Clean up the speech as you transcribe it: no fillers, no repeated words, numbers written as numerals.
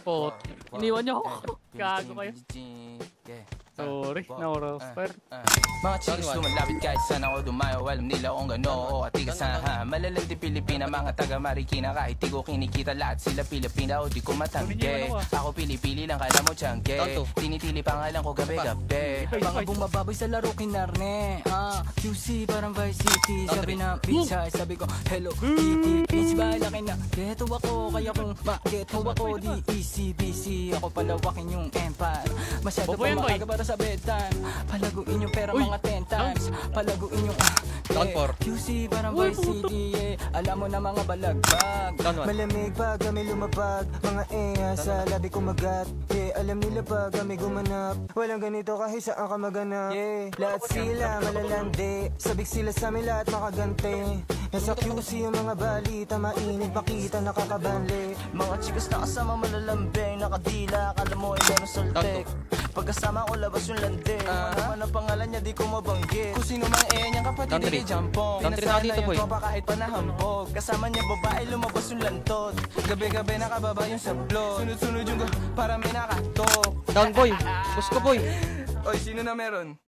Po, iniwan niyo ako. Gago kayo. Sorry, na-roster. Mga chicks lumalapit kahit saan ako dumayo. Alam nila kung gano o atigasan ha. Malalandi Pilipina, mga taga Marikina. Kahit di ko kinikita lahat sila Pilipina o di ko matangge. Ako pili-pili lang kala mo tiyangge. Tinitili pangalan ko gabi-gabi. Mga bumababoy sa laro kinarne. QC parang Vice City. Sabi na pizza, sabi ko hello kitty. Pinch ba laki na geto ako. Kaya kung ma-geto ako di easy busy. Ako palawakin yung empire. Masyado pa maaga para sa bedtime. Palaguin yung pera mga 10 times. Palaguin yung QC parang Vice City. Alam mo na mga balagbag. Malamig pag kami lumapag. Mga sa labi kumagat. Alam nila pag kami gumanap. Walang ganito kahit saan ka maganap. Lahat sila malalandi. Sabik sila sa amin lahat makagante. Nasa QC yung mga balita. Mainit makita nakakabanli. Mga chikas na kasama malalambing. Nakadila akala mo ay meron soltek. Pagkasama ko labas yung lande. Ano ang pangalan niya di ko mabanggit. Kung sino mang niyang kapatid di jampong. Pinasana yung tropa kahit panahambog. Kasama niya babae lumabas yung lantot. Gabi-gabi nakababa yung sablot. Sunod-sunod yung para may nakatok. Down boy, gusto boy. Oy, sino na meron?